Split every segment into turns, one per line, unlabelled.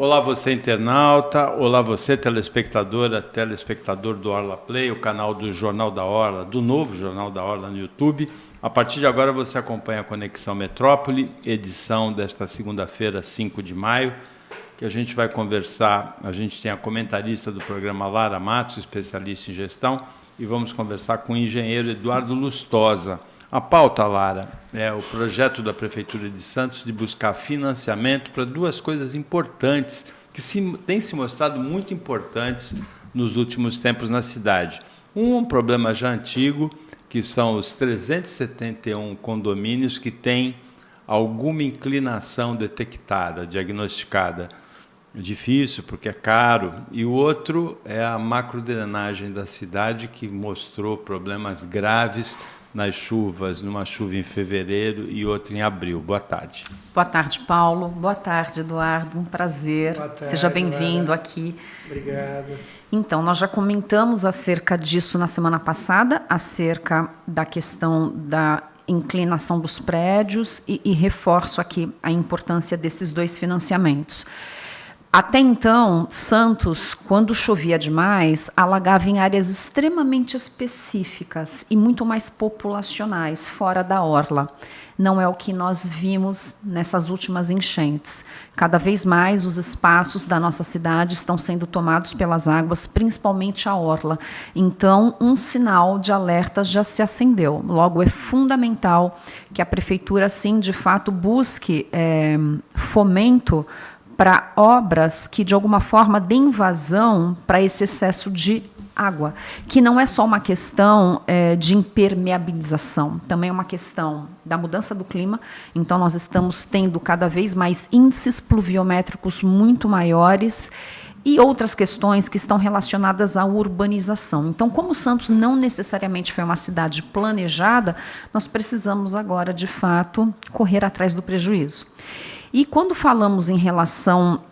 Olá você internauta, olá você telespectadora, telespectador do Orla Play, o canal do Jornal da Orla, do novo Jornal da Orla no YouTube. A partir de agora você acompanha a Conexão Metrópole, edição desta segunda-feira, 5 de maio, que a gente vai conversar, a gente tem a comentarista do programa Lara Matos, especialista em gestão, e vamos conversar com o engenheiro Eduardo Lustosa. A pauta, Lara, é o projeto da Prefeitura de Santos de buscar financiamento para duas coisas importantes, que têm se mostrado muito importantes nos últimos tempos na cidade. Um problema já antigo, que são os 371 condomínios que têm alguma inclinação detectada, diagnosticada. Difícil, porque é caro. E o outro é a macrodrenagem da cidade, que mostrou problemas graves nas chuvas, numa chuva em fevereiro e outra em abril. Boa tarde.
Boa tarde, Paulo. Boa tarde, Eduardo. Um prazer.
Boa tarde,
seja bem-vindo aqui.
Obrigado.
Então, nós já comentamos acerca disso na semana passada, acerca da questão da inclinação dos prédios e reforço aqui a importância desses dois financiamentos. Até então, Santos, quando chovia demais, alagava em áreas extremamente específicas e muito mais populacionais, fora da orla. Não é o que nós vimos nessas últimas enchentes. Cada vez mais os espaços da nossa cidade estão sendo tomados pelas águas, principalmente a orla. Então, um sinal de alerta já se acendeu. Logo, é fundamental que a Prefeitura, sim, de fato, busque fomento para obras que, de alguma forma, deem vazão para esse excesso de água, que não é só uma questão de impermeabilização, também é uma questão da mudança do clima. Então, nós estamos tendo cada vez mais índices pluviométricos muito maiores e outras questões que estão relacionadas à urbanização. Então, como Santos não necessariamente foi uma cidade planejada, nós precisamos agora, de fato, correr atrás do prejuízo. E quando falamos em relação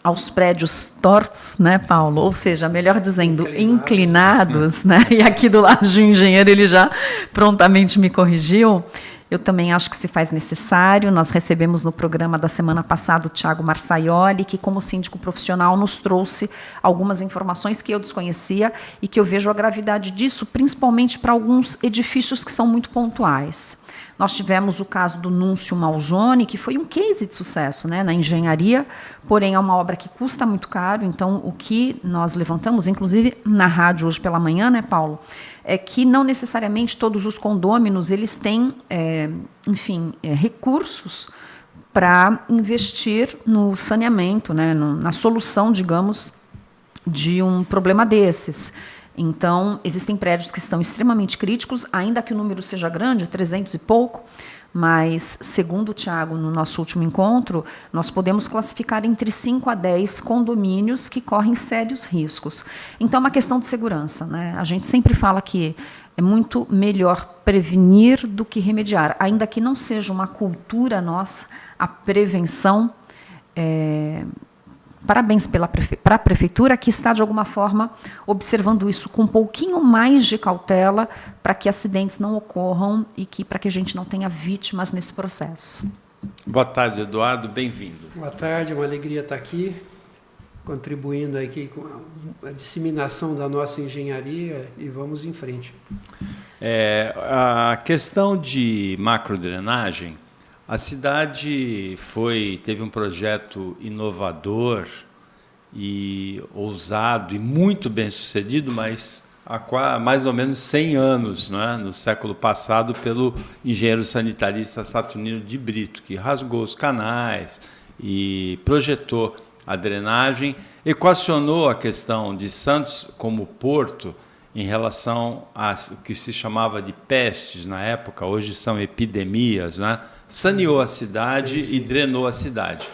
aos prédios tortos, né, Paulo? Ou seja, melhor dizendo, inclinados, né? E aqui do lado de um engenheiro ele já prontamente me corrigiu. Eu também acho que se faz necessário. Nós recebemos no programa da semana passada o Thiago Marsaioli, que, como síndico profissional, nos trouxe algumas informações que eu desconhecia e que eu vejo a gravidade disso, principalmente para alguns edifícios que são muito pontuais. Nós tivemos o caso do Núncio Malzone, que foi um case de sucesso, né, na engenharia, porém é uma obra que custa muito caro. Então, o que nós levantamos, inclusive na rádio hoje pela manhã, né, Paulo, é que não necessariamente todos os condôminos eles têm, recursos para investir no saneamento, né, na solução, digamos, de um problema desses. Então, existem prédios que estão extremamente críticos, ainda que o número seja grande, 300 e pouco, mas, segundo o Thiago, no nosso último encontro, nós podemos classificar entre 5 a 10 condomínios que correm sérios riscos. Então, é uma questão de segurança, né? A gente sempre fala que é muito melhor prevenir do que remediar, ainda que não seja uma cultura nossa, a prevenção. Parabéns para a Prefeitura, que está, de alguma forma, observando isso com um pouquinho mais de cautela para que acidentes não ocorram e para que a gente não tenha vítimas nesse processo.
Boa tarde, Eduardo. Bem-vindo.
Boa tarde, uma alegria estar aqui, contribuindo aqui com a disseminação da nossa engenharia e vamos em frente.
A questão de macrodrenagem, a cidade teve um projeto inovador e ousado e muito bem sucedido, mas há mais ou menos 100 anos, né, no século passado, pelo engenheiro sanitarista Saturnino de Brito, que rasgou os canais e projetou a drenagem, equacionou a questão de Santos como porto em relação a o que se chamava de pestes na época, hoje são epidemias, né? Saneou a cidade e drenou a cidade.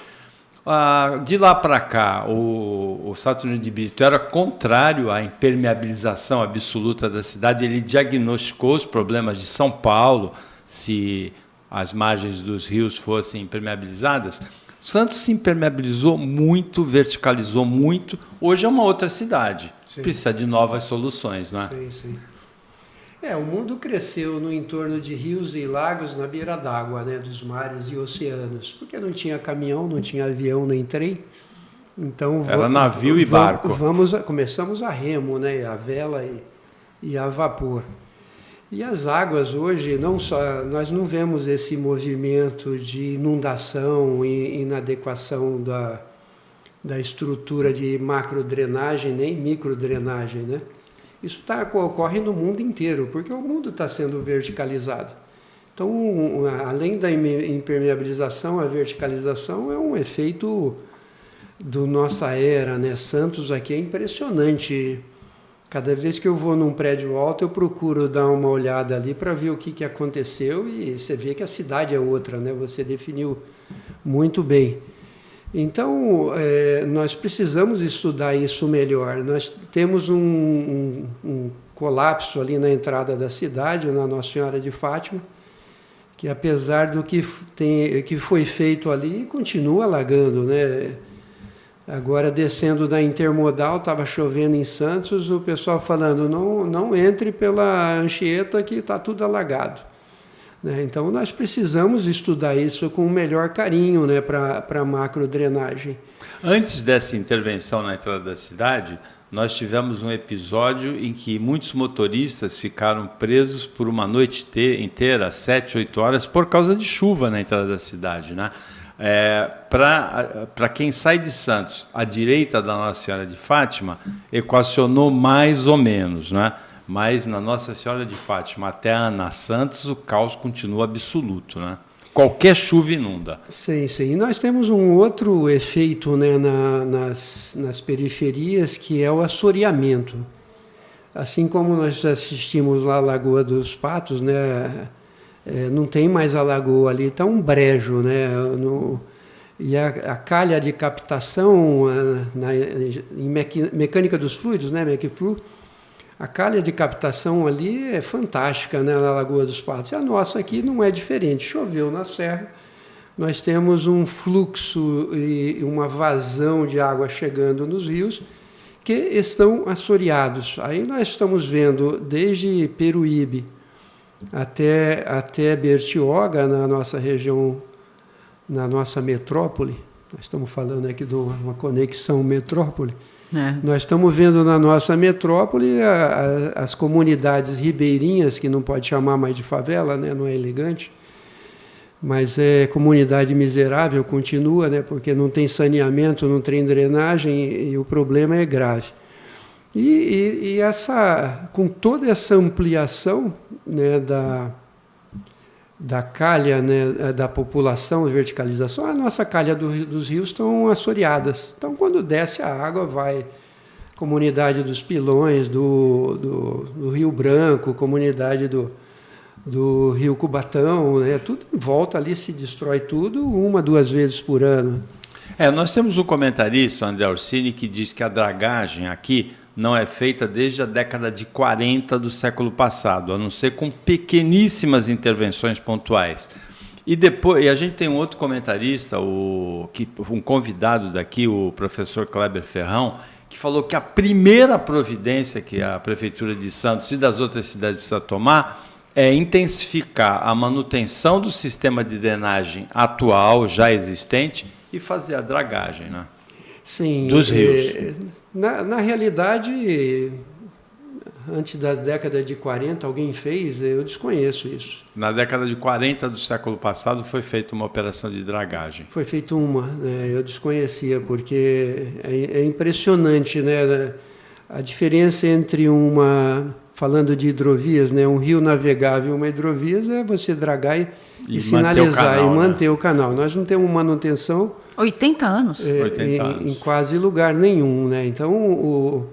De lá para cá, o Saturnino de Brito era contrário à impermeabilização absoluta da cidade. Ele diagnosticou os problemas de São Paulo, se as margens dos rios fossem impermeabilizadas. Santos se impermeabilizou muito, verticalizou muito. Hoje é uma outra cidade. Sim. Precisa de novas soluções, não é?
Sim, sim. O mundo cresceu no entorno de rios e lagos na beira d'água, né, dos mares e oceanos, porque não tinha caminhão, não tinha avião nem trem. Então,
era navio e barco.
Começamos a remo, né? A vela e a vapor. E as águas hoje, nós não vemos esse movimento de inundação e inadequação da estrutura de macrodrenagem nem microdrenagem, né? Isso ocorre no mundo inteiro, porque o mundo está sendo verticalizado. Então, além da impermeabilização, a verticalização é um efeito da nossa era, né? Santos aqui é impressionante. Cada vez que eu vou num prédio alto, eu procuro dar uma olhada ali para ver o que aconteceu e você vê que a cidade é outra, né? Você definiu muito bem. Então, nós precisamos estudar isso melhor. Nós temos um colapso ali na entrada da cidade, na Nossa Senhora de Fátima, que apesar do que foi feito ali, continua alagando, né? Agora, descendo da Intermodal, estava chovendo em Santos, o pessoal falando, não entre pela Anchieta que está tudo alagado. Né? Então, nós precisamos estudar isso com o melhor carinho, né, para a macrodrenagem.
Antes dessa intervenção na entrada da cidade, nós tivemos um episódio em que muitos motoristas ficaram presos por uma noite inteira, 7, 8 horas, por causa de chuva na entrada da cidade, né? Para quem sai de Santos, à direita da Nossa Senhora de Fátima, equacionou mais ou menos, né? Mas na Nossa Senhora de Fátima até a Ana Santos, o caos continua absoluto, né? Qualquer chuva inunda.
Sim, sim. E nós temos um outro efeito, né, nas periferias, que é o assoreamento. Assim como nós assistimos lá a Lagoa dos Patos, né? Não tem mais a lagoa ali, está um brejo, né? E a calha de captação em mecânica dos fluidos, né? Mecflu, a calha de captação ali é fantástica, né? Na Lagoa dos Patos. A nossa aqui não é diferente. Choveu na serra, nós temos um fluxo e uma vazão de água chegando nos rios que estão assoreados. Aí nós estamos vendo desde Peruíbe até Bertioga, na nossa região, na nossa metrópole. Nós estamos falando aqui de uma conexão metrópole. Nós estamos vendo na nossa metrópole as comunidades ribeirinhas, que não pode chamar mais de favela, né? Não é elegante, mas é comunidade miserável, continua, né? Porque não tem saneamento, não tem drenagem e o problema é grave. E com toda essa ampliação, né, da calha, né, da população, verticalização, a nossa calha dos rios estão assoreadas. Então, quando desce a água, vai comunidade dos Pilões, do Rio Branco, comunidade do Rio Cubatão, né, tudo em volta ali, se destrói tudo 1, 2 vezes por ano.
Nós temos um comentarista, André Orsini, que diz que a dragagem aqui não é feita desde a década de 40 do século passado, a não ser com pequeníssimas intervenções pontuais. E a gente tem um outro comentarista, um convidado daqui, o professor Kleber Ferrão, que falou que a primeira providência que a Prefeitura de Santos e das outras cidades precisa tomar é intensificar a manutenção do sistema de drenagem atual, já existente, e fazer a dragagem, né?
Sim,
dos rios.
Na realidade, antes da década de 40, alguém fez, eu desconheço isso.
Na década de 40 do século passado foi feita uma operação de dragagem.
Foi feita uma, né? Eu desconhecia, porque é impressionante, né? A diferença entre falando de hidrovias, né? Um rio navegável e uma hidrovia é você dragar e sinalizar canal, e manter, né, o canal. Nós não temos manutenção
80 anos?
80 anos.
Em quase lugar nenhum, né? Então,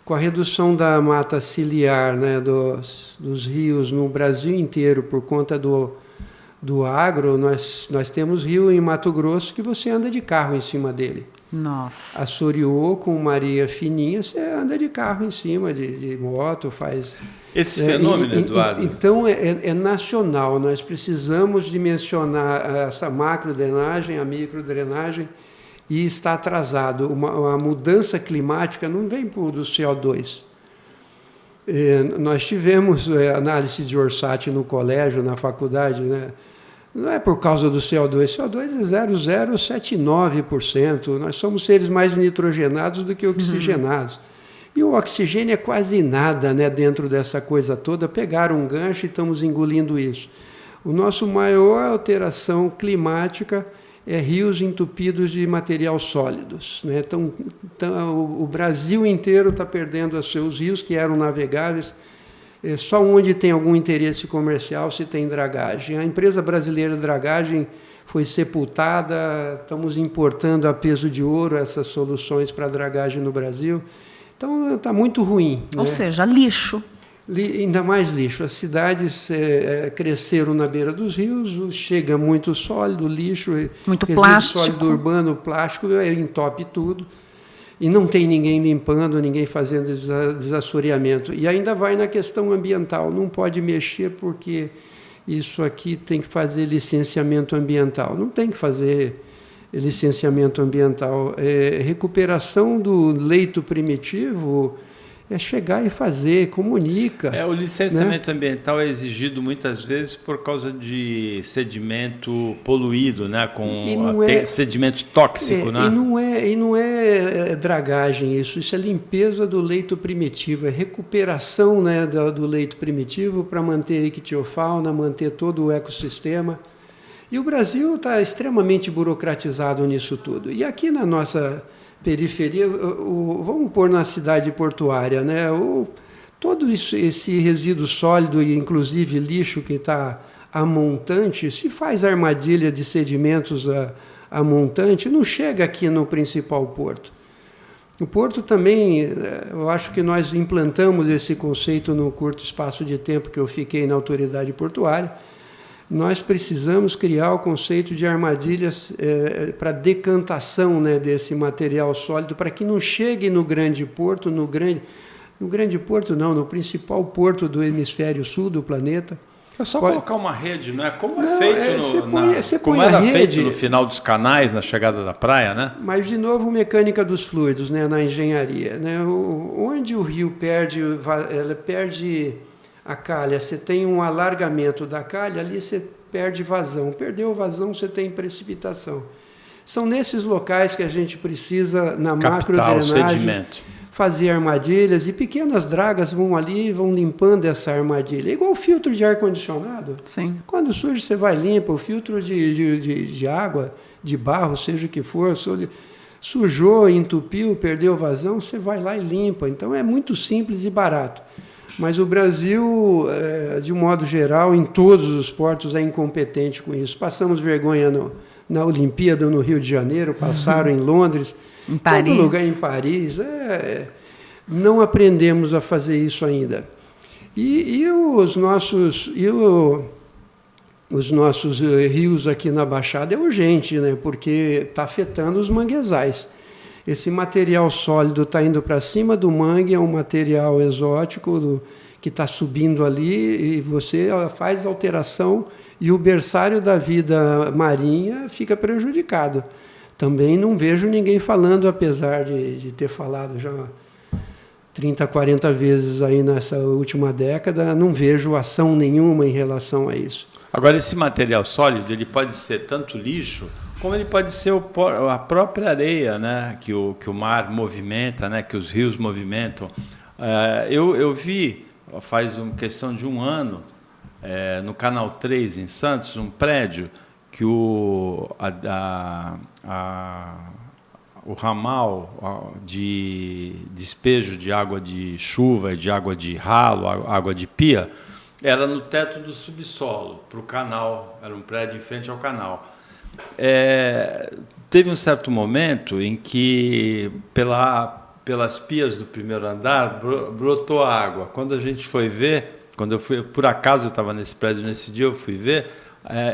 com a redução da mata ciliar, né, dos rios no Brasil inteiro por conta do agro, nós temos rio em Mato Grosso que você anda de carro em cima dele.
Nossa.
Assoreou com Maria Fininha, você anda de carro em cima, de moto, faz...
Esse fenômeno, Eduardo...
Então, é nacional. Nós precisamos dimensionar essa macrodrenagem, a microdrenagem, e está atrasado. Uma mudança climática não vem do CO2. Nós tivemos análise de Orsat no colégio, na faculdade, né? Não é por causa do CO2. CO2 é 0,079%. Nós somos seres mais nitrogenados do que oxigenados. E o oxigênio é quase nada, né, dentro dessa coisa toda. Pegaram um gancho e estamos engolindo isso. O nosso maior alteração climática é rios entupidos de material sólidos, né? Então, o Brasil inteiro está perdendo os seus rios, que eram navegáveis. Só onde tem algum interesse comercial se tem dragagem. A empresa brasileira de dragagem foi sepultada, estamos importando a peso de ouro essas soluções para dragagem no Brasil. Então, está muito ruim.
Ou seja, lixo.
Ainda mais lixo. As cidades cresceram na beira dos rios, chega muito sólido, lixo,
muito plástico.
Sólido urbano, plástico, entope tudo. E não tem ninguém limpando, ninguém fazendo desassoreamento. E ainda vai na questão ambiental. Não pode mexer porque isso aqui tem que fazer licenciamento ambiental. Não tem que fazer licenciamento ambiental. Recuperação do leito primitivo é chegar e fazer, comunica.
O licenciamento ambiental é exigido muitas vezes por causa de sedimento poluído, né, com sedimento tóxico, né?
E não é dragagem isso é limpeza do leito primitivo, é recuperação, né, do leito primitivo para manter a ictiofauna, manter todo o ecossistema. E o Brasil está extremamente burocratizado nisso tudo. E aqui na nossa periferia, vamos pôr na cidade portuária, né? Todo esse resíduo sólido e inclusive lixo que está a montante, se faz armadilha de sedimentos a montante, não chega aqui no principal porto. O porto também, eu acho que nós implantamos esse conceito no curto espaço de tempo que eu fiquei na autoridade portuária. Nós precisamos criar o conceito de armadilhas para decantação, né, desse material sólido, para que não chegue no grande porto, no principal porto do hemisfério sul do planeta.
É só colocar uma rede, não é? Como
feito
no final dos canais, na chegada da praia, né?
Mas, de novo, mecânica dos fluidos, né, na engenharia. Né? Onde o rio perde a calha, você tem um alargamento da calha, ali você perde vazão. Perdeu vazão, você tem precipitação. São nesses locais que a gente precisa, na macrodrenagem, fazer armadilhas, e pequenas dragas vão ali e vão limpando essa armadilha. É igual o filtro de ar-condicionado.
Sim.
Quando surge, você vai limpa. O filtro de água, de barro, seja o que for, sujou, entupiu, perdeu vazão, você vai lá e limpa. Então é muito simples e barato. Mas o Brasil, de um modo geral, em todos os portos, é incompetente com isso. Passamos vergonha na Olimpíada, no Rio de Janeiro, passaram em Londres,
em Paris.
Todo lugar em Paris. Não aprendemos a fazer isso ainda. E os nossos rios aqui na Baixada é urgente, né? Porque está afetando os manguezais. Esse material sólido está indo para cima do mangue, é um material exótico que está subindo ali, e você faz alteração e o berçário da vida marinha fica prejudicado. Também não vejo ninguém falando, apesar de ter falado já 30, 40 vezes aí nessa última década, não vejo ação nenhuma em relação a isso.
Agora, esse material sólido, ele pode ser tanto lixo, como ele pode ser a própria areia, né, que o mar movimenta, né, que os rios movimentam. Eu vi, faz questão de um ano, no Canal 3, em Santos, um prédio que o ramal de despejo de água de chuva e de água de ralo, água de pia, era no teto do subsolo, para o canal, era um prédio em frente ao canal. Teve um certo momento em que, pelas pias do primeiro andar, brotou água. Quando a gente foi ver, por acaso eu estava nesse prédio nesse dia, eu fui ver,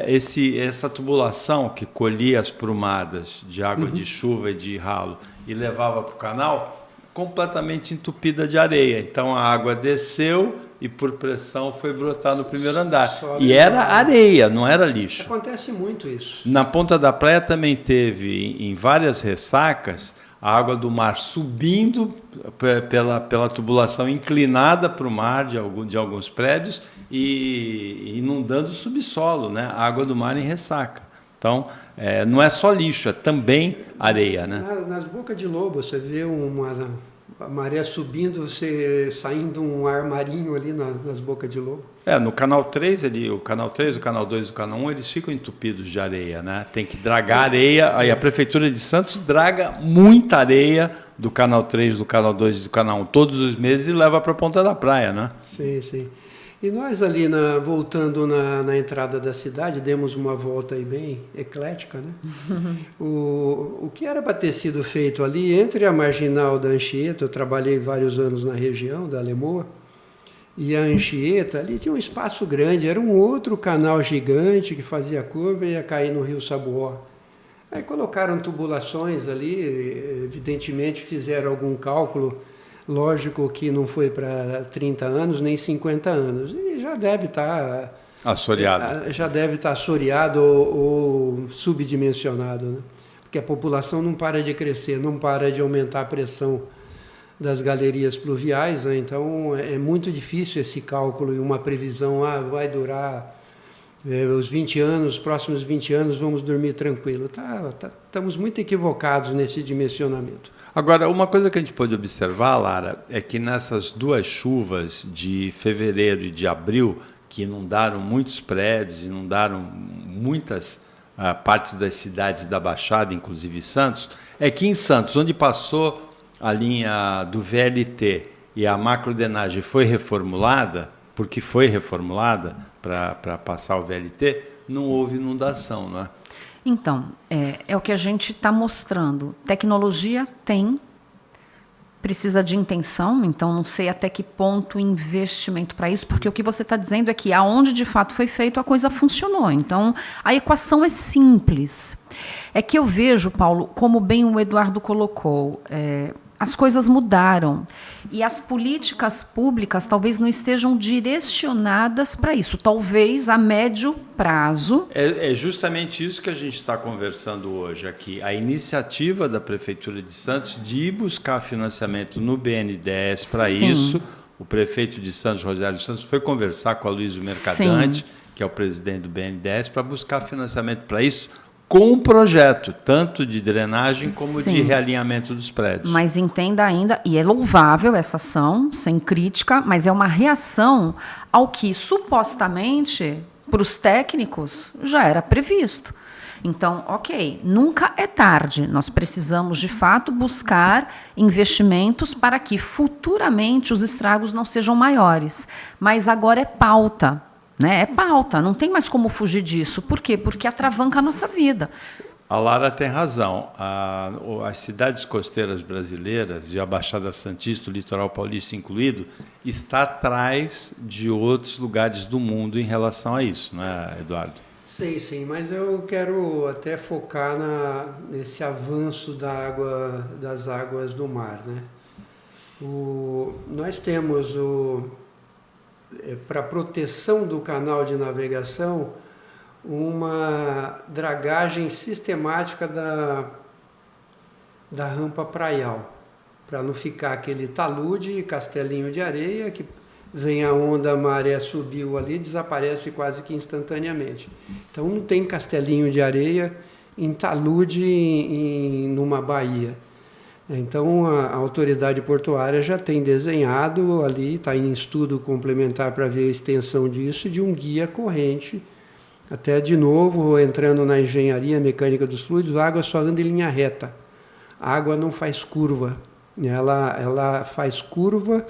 essa tubulação que colhia as prumadas de água de chuva e de ralo e levava para o canal, completamente entupida de areia. Então a água desceu e por pressão foi brotar no primeiro andar. E era areia, não era lixo.
Acontece muito isso.
Na Ponta da Praia também teve, em várias ressacas, a água do mar subindo pela tubulação inclinada para o mar de alguns prédios e inundando o subsolo, né? A água do mar em ressaca. Então, não é só lixo, é também areia, né?
Nas bocas de lobo, você vê a maré subindo, você saindo um ar marinho ali nas bocas de lobo.
No canal 3, o canal 3, o canal 2 e o canal 1, eles ficam entupidos de areia, né? Tem que dragar areia, aí a Prefeitura de Santos draga muita areia do canal 3, do canal 2 e do canal 1 todos os meses e leva para a ponta da praia, né?
Sim, sim. E nós ali, voltando na entrada da cidade, demos uma volta aí bem eclética, né? O que era para ter sido feito ali, entre a Marginal da Anchieta, eu trabalhei vários anos na região da Lemoa, e a Anchieta, ali tinha um espaço grande, era um outro canal gigante que fazia curva e ia cair no Rio Sabuó. Aí colocaram tubulações ali, evidentemente fizeram algum cálculo. Lógico que não foi para 30 anos, nem 50 anos. E já deve estar...
assoreado.
Já deve estar assoreado ou subdimensionado, né? Porque a população não para de crescer, não para de aumentar a pressão das galerias pluviais, né? Então é muito difícil esse cálculo e uma previsão, vai durar os 20 anos, os próximos 20 anos vamos dormir tranquilo. Estamos muito equivocados nesse dimensionamento.
Agora, uma coisa que a gente pode observar, Lara, é que nessas duas chuvas de fevereiro e de abril, que inundaram muitos prédios, inundaram muitas partes das cidades da Baixada, inclusive Santos, é que em Santos, onde passou a linha do VLT e a macrodenagem foi reformulada, porque foi reformulada para passar o VLT, não houve inundação, não é?
Então, é o que a gente está mostrando. Tecnologia tem, precisa de intenção, então não sei até que ponto investimento para isso, porque o que você está dizendo é que aonde de fato foi feito, a coisa funcionou. Então, a equação é simples. É que eu vejo, Paulo, como bem o Eduardo colocou, as coisas mudaram e as políticas públicas talvez não estejam direcionadas para isso, talvez a médio prazo.
É justamente isso que a gente está conversando hoje aqui, a iniciativa da Prefeitura de Santos de ir buscar financiamento no BNDES para isso. O prefeito de Santos, Rogério Santos, foi conversar com a Aloysio Mercadante, que é o presidente do BNDES, para buscar financiamento para isso, com um projeto, tanto de drenagem como de realinhamento dos prédios.
Mas entenda ainda, e é louvável essa ação, sem crítica, mas é uma reação ao que, supostamente, para os técnicos, já era previsto. Então, ok, nunca é tarde. Nós precisamos, de fato, buscar investimentos para que, futuramente, os estragos não sejam maiores. Mas agora é pauta. É pauta, não tem mais como fugir disso. Por quê? Porque atravanca a nossa vida.
A Lara tem razão. As cidades costeiras brasileiras, e a Baixada Santista, o litoral paulista incluído, está atrás de outros lugares do mundo em relação a isso, não é, Eduardo?
Sim, mas eu quero até focar nesse avanço das águas do mar, né? Nós temos para proteção do canal de navegação, uma dragagem sistemática da rampa praial, para não ficar aquele talude, castelinho de areia, que vem a onda, a maré subiu ali, desaparece quase que instantaneamente. Então não tem castelinho de areia em talude numa baía. Então, a autoridade portuária já tem desenhado ali, está em estudo complementar para ver a extensão disso, de um guia corrente. Até, de novo, entrando na engenharia mecânica dos fluidos, a água só anda em linha reta. A água não faz curva. Ela faz curva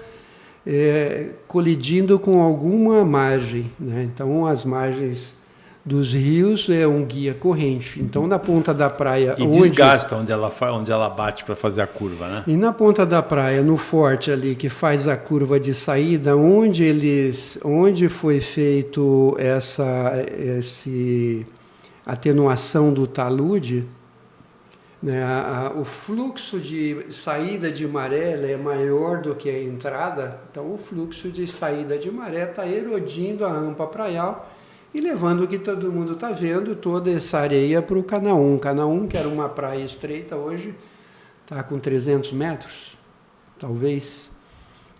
colidindo com alguma margem, né? Então, as margens dos rios é um guia corrente. Então, na ponta da praia...
E desgasta onde ela bate para fazer a curva, né?
E na ponta da praia, no forte ali, que faz a curva de saída, onde foi feito essa atenuação do talude, né, o fluxo de saída de maré é maior do que a entrada, então o fluxo de saída de maré está erodindo a rampa praial e levando o que todo mundo está vendo, toda essa areia para o Canaã. Canaã, que era uma praia estreita, hoje está com 300 metros, talvez.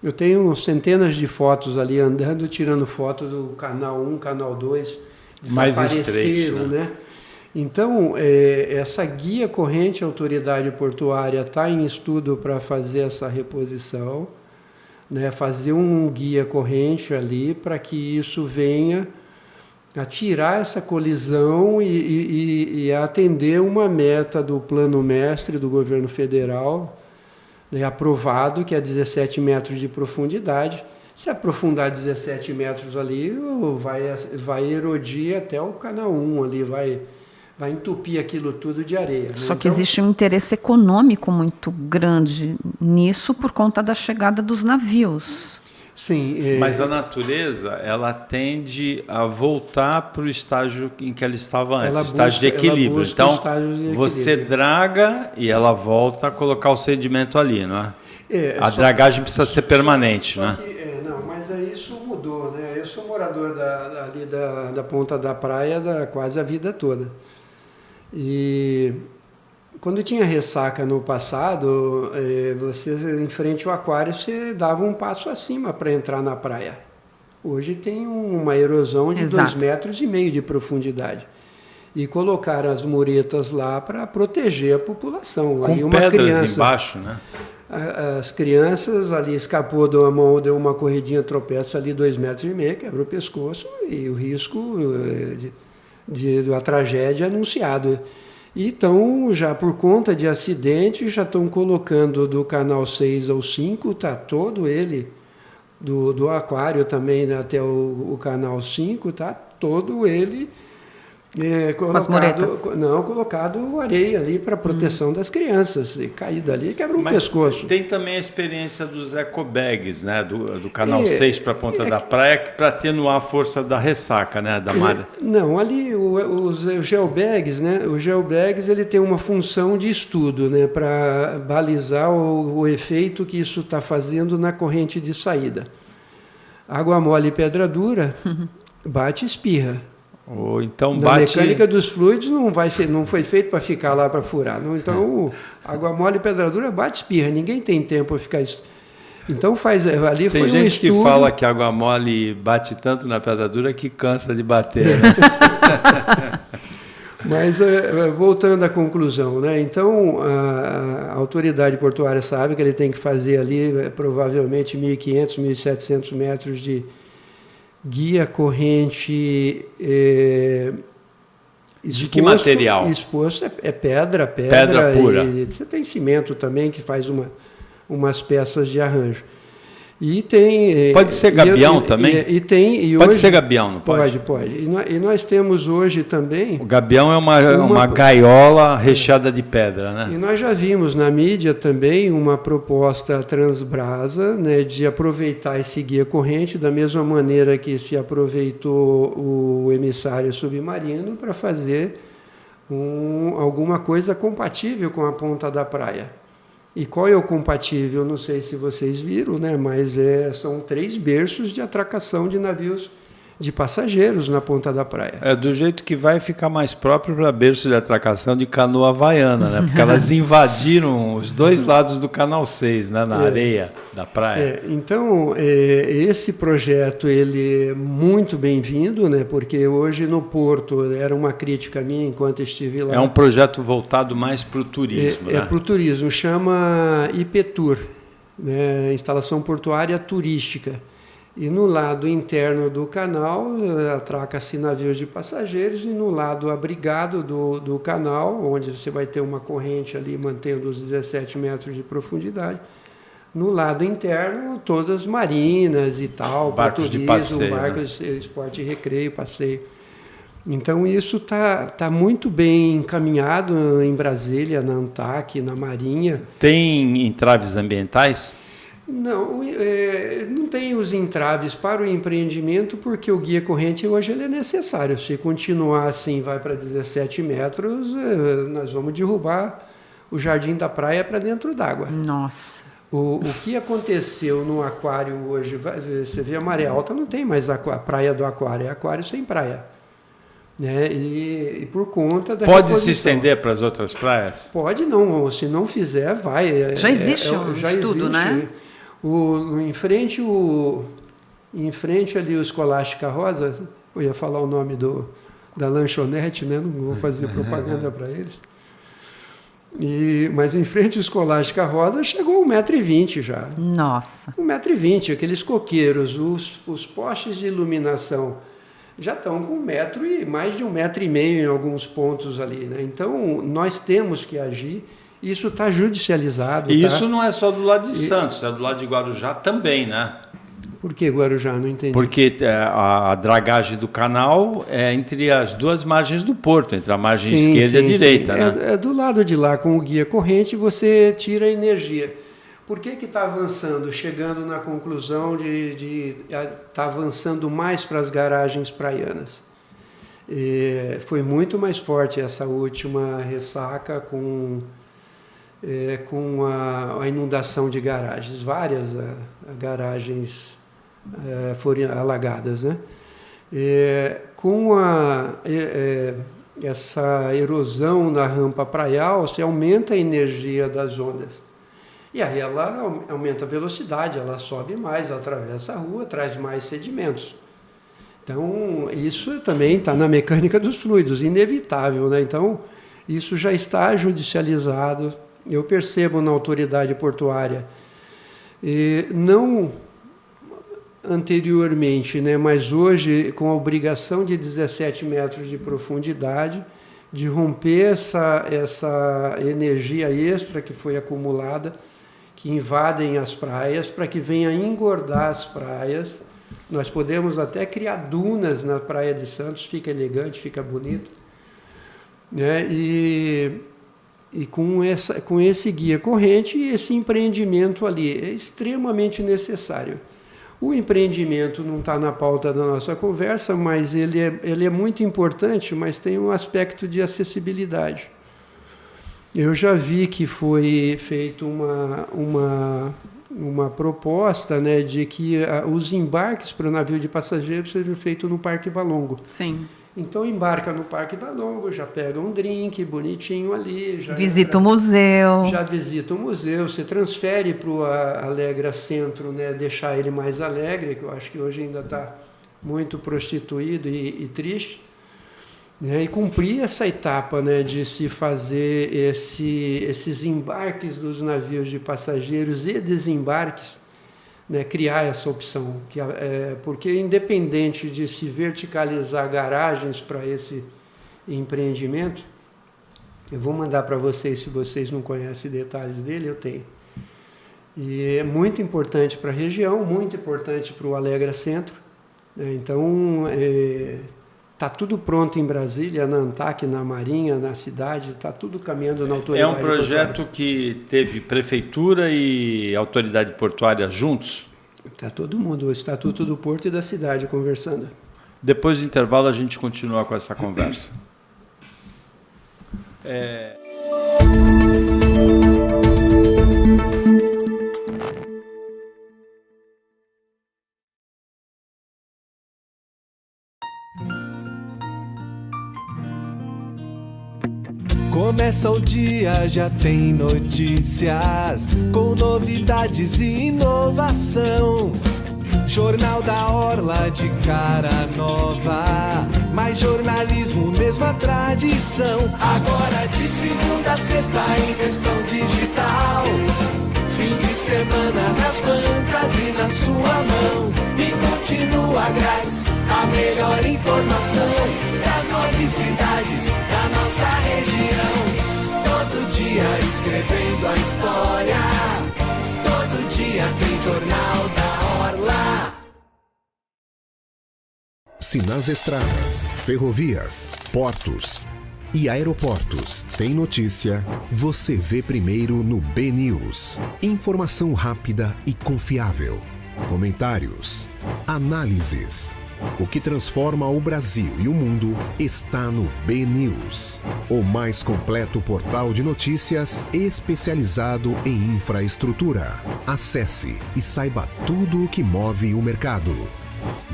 Eu tenho centenas de fotos ali andando, tirando foto do canal 1, canal 2, desapareceram, né? Então, essa guia corrente autoridade portuária está em estudo para fazer essa reposição, né? Fazer um guia corrente ali para que isso venha a tirar essa colisão e a atender uma meta do plano mestre do governo federal, né, aprovado, que é 17 metros de profundidade. Se aprofundar 17 metros ali, vai erodir até o canal 1 ali, vai entupir aquilo tudo de areia. Né?
Só que existe um interesse econômico muito grande nisso por conta da chegada dos navios.
Sim.
Mas a natureza, ela tende a voltar para o estágio em que ela estava antes, estágio de equilíbrio. Então, você draga e ela volta a colocar o sedimento ali, não é? A dragagem precisa ser permanente, né?
Não, mas isso mudou, né? Eu sou morador ali da ponta da praia quase a vida toda. E quando tinha ressaca no passado, você, em frente ao aquário, você dava um passo acima para entrar na praia. Hoje tem uma erosão de 2,5 metros de profundidade. E colocaram as muretas lá para proteger a população.
Com
ali uma
pedras
criança,
embaixo, né?
As crianças ali escapou de uma mão, deu uma corridinha, tropeça ali 2,5 metros, quebra o pescoço e o risco da tragédia anunciado. Então, já por conta de acidente, já estão colocando do canal 6 ao 5, está todo ele, do aquário também, né, até o canal 5, está todo ele colocado areia ali para proteção das crianças. E cair dali quebra o pescoço.
Tem também a experiência dos ecobags, né, do canal 6 para a ponta da praia, para atenuar a força da ressaca, né, da maré.
Não, ali os geobags, né, o geobags ele tem uma função de estudo, né, para balizar o efeito que isso está fazendo na corrente de saída. Água mole e pedra dura, bate e espirra.
Ou então
Na mecânica dos fluidos não foi feito para ficar lá para furar. Não? Então, água mole e pedra dura bate e espirra. Ninguém tem tempo para ficar isso. Então ali foi um estudo.
Tem gente que fala que água mole bate tanto na pedra dura que cansa de bater. Né?
Mas voltando à conclusão, né? Então a autoridade portuária sabe que ele tem que fazer ali provavelmente 1.500, 1.700 metros de guia corrente exposto.
De que material?
Exposto é pedra
pura.
E você tem cimento também que faz umas peças de arranjo. E tem
pode ser gabião também?
Pode
ser gabião, não pode?
Pode. E nós temos hoje também...
O gabião é uma gaiola recheada de pedra, né?
E nós já vimos na mídia também uma proposta Transbrasa, né, de aproveitar esse guia corrente da mesma maneira que se aproveitou o emissário submarino para fazer alguma coisa compatível com a ponta da praia. E qual é o compatível? Não sei se vocês viram, né? Mas são 3 berços de atracação de navios de passageiros na ponta da praia.
Do jeito que vai ficar mais próprio para berço de atracação de canoa havaiana, né? Porque elas invadiram os 2 lados do canal 6, né? Na areia da praia.
Então, esse projeto ele é muito bem-vindo, né? Porque hoje no Porto era uma crítica minha enquanto estive lá.
É um projeto voltado mais para o turismo, né?
Para o turismo, chama IPTUR, né? Instalação Portuária Turística. E no lado interno do canal, atraca-se navios de passageiros, e no lado abrigado do canal, onde você vai ter uma corrente ali mantendo os 17 metros de profundidade, no lado interno, todas marinas e tal,
barcos de passeio,
barcos de esporte e recreio, passeio. Então isso está muito bem encaminhado em Brasília, na ANTAC, na Marinha.
Tem entraves ambientais?
Não, não tem os entraves para o empreendimento, porque o guia corrente hoje ele é necessário. Se continuar assim, vai para 17 metros, nós vamos derrubar o jardim da praia para dentro d'água.
Nossa.
O que aconteceu no aquário hoje, você vê a maré alta, não tem mais a praia do aquário, é aquário sem praia. né? E por conta da
Pode se
reposição.
estender para as outras praias?
Pode não, se não fizer, vai.
Já existe um estudo, né?
Em frente ali o Escolástica Rosa, eu ia falar o nome da lanchonete, né? Não vou fazer propaganda para eles. Mas em frente ao Escolástica Rosa chegou 1,20 m já.
Nossa.
1,20 m, aqueles coqueiros, os postes de iluminação já estão com mais de 1,5 m em alguns pontos ali, né? Então, nós temos que agir. Isso está judicializado.
E isso não é só do lado de Santos, é do lado de Guarujá também, né?
Por que Guarujá? Não entendi.
Porque a dragagem do canal é entre as duas margens do porto, entre a margem esquerda e a direita, né?
É do lado de lá, com o guia corrente, você tira a energia. Por que está avançando? Chegando na conclusão de tá avançando mais para as garagens praianas. Foi muito mais forte essa última ressaca com a inundação de garagens. Várias garagens foram alagadas, né? Com essa erosão na rampa praial, se aumenta a energia das ondas. E aí ela aumenta a velocidade, ela sobe mais, ela atravessa a rua, traz mais sedimentos. Então, isso também está na mecânica dos fluidos, inevitável, né? Então, isso já está judicializado. Eu percebo na autoridade portuária, não anteriormente, né, mas hoje, com a obrigação de 17 metros de profundidade, de romper essa energia extra que foi acumulada, que invadem as praias, para que venha engordar as praias. Nós podemos até criar dunas na Praia de Santos, fica elegante, fica bonito, né? E com esse guia corrente e esse empreendimento ali é extremamente necessário. O empreendimento não está na pauta da nossa conversa, mas ele é muito importante, mas tem um aspecto de acessibilidade. Eu já vi que foi feita uma proposta, né, de que os embarques para o navio de passageiros sejam feitos no Parque Valongo.
Sim.
Então embarca no Parque Valongo, já pega um drink bonitinho ali.
Visita o museu.
Já visita o museu, você transfere para o Alegra Centro, né, deixar ele mais alegre, que eu acho que hoje ainda está muito prostituído e triste. Né, e cumprir essa etapa, né, de se fazer esses embarques dos navios de passageiros e desembarques, né, criar essa opção, porque independente de se verticalizar garagens para esse empreendimento, eu vou mandar para vocês, se vocês não conhecem detalhes dele, eu tenho. E é muito importante para a região, muito importante para o Alegra Centro, né, então está tudo pronto em Brasília, na ANTAC, na Marinha, na cidade, está tudo caminhando na autoridade.
É um projeto que teve prefeitura e autoridade portuária juntos?
Está todo mundo, o Estatuto do Porto e da cidade conversando.
Depois do intervalo a gente continua com essa conversa.
Começa o dia, já tem notícias, com novidades e inovação. Jornal da Orla de cara nova, mais jornalismo, mesma tradição. Agora de segunda a sexta em versão digital. Fim de semana nas bancas e na sua mão. E continua grátis a melhor informação das novas cidades da nossa região. Todo dia escrevendo a história, todo dia tem Jornal da Orla.
Se nas estradas, ferrovias, portos e aeroportos tem notícia, você vê primeiro no BNews. Informação rápida e confiável. Comentários, análises. O que transforma o Brasil e o mundo está no BNews, o mais completo portal de notícias especializado em infraestrutura. Acesse e saiba tudo o que move o mercado.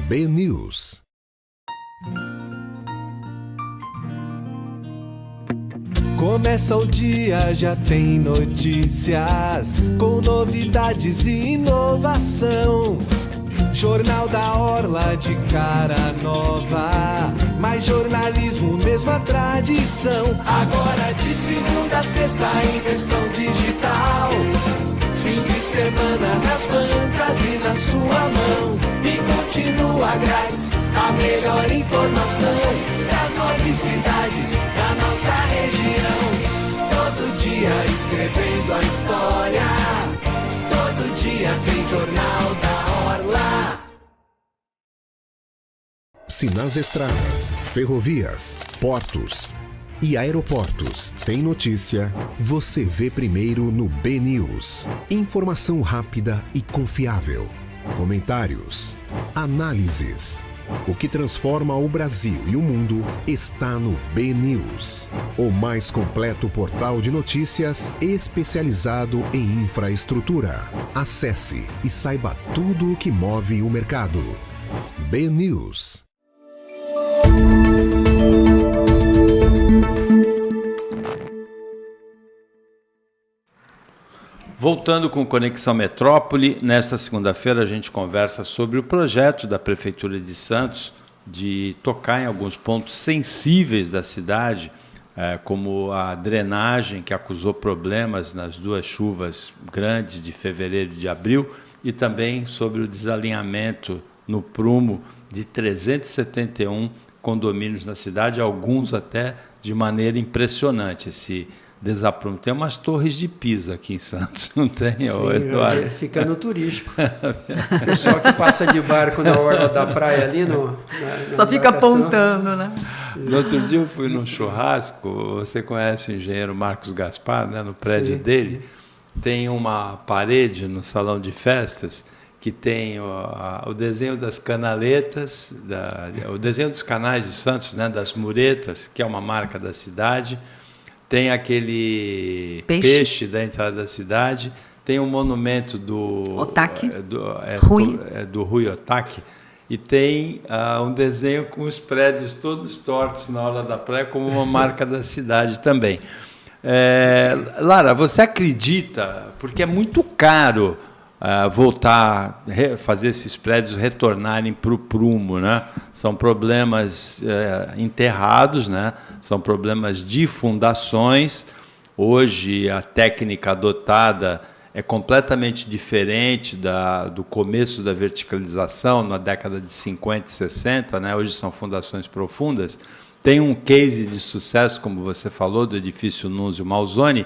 BNews.
Começa o dia, já tem notícias, com novidades e inovação. Jornal da Orla de cara nova, mais jornalismo, mesma tradição. Agora de segunda a sexta em versão digital. Fim de semana nas bancas e na sua mão. E continua grátis a melhor informação das nove cidades da nossa região. Todo dia escrevendo a história, todo dia tem Jornal da Orla.
Se nas estradas, ferrovias, portos e aeroportos tem notícia, você vê primeiro no BNews. Informação rápida e confiável. Comentários, análises. O que transforma o Brasil e o mundo está no BNews, o mais completo portal de notícias especializado em infraestrutura. Acesse e saiba tudo o que move o mercado. BNews.
Voltando com Conexão Metrópole, nesta segunda-feira a gente conversa sobre o projeto da Prefeitura de Santos de tocar em alguns pontos sensíveis da cidade, como a drenagem, que acusou problemas nas duas chuvas grandes de fevereiro e de abril, e também sobre o desalinhamento no prumo de 371 condomínios na cidade, alguns até de maneira impressionante. Esse desaprumo. Tem umas torres de Pisa aqui em Santos, não tem?
Sim, Eduardo? Fica no turístico. O pessoal que passa de barco na orla da praia ali, na
só fica apontando, né?
No outro dia eu fui num churrasco, você conhece o engenheiro Marcos Gaspar, né? No prédio dele, tem uma parede no salão de festas que tem o desenho das canaletas, o desenho dos canais de Santos, né? Das muretas, que é uma marca da cidade. Tem aquele peixe da entrada da cidade, tem um monumento do
Otaki,
do Rui Otaki, e tem um desenho com os prédios todos tortos na orla da praia, como uma marca da cidade também. Lara, você acredita, porque é muito caro voltar, fazer esses prédios retornarem para o prumo, né? São problemas enterrados, né? São problemas de fundações. Hoje a técnica adotada é completamente diferente do começo da verticalização, na década de 50 e 60, né? Hoje são fundações profundas. Tem um case de sucesso, como você falou, do edifício Nunzio Malzoni.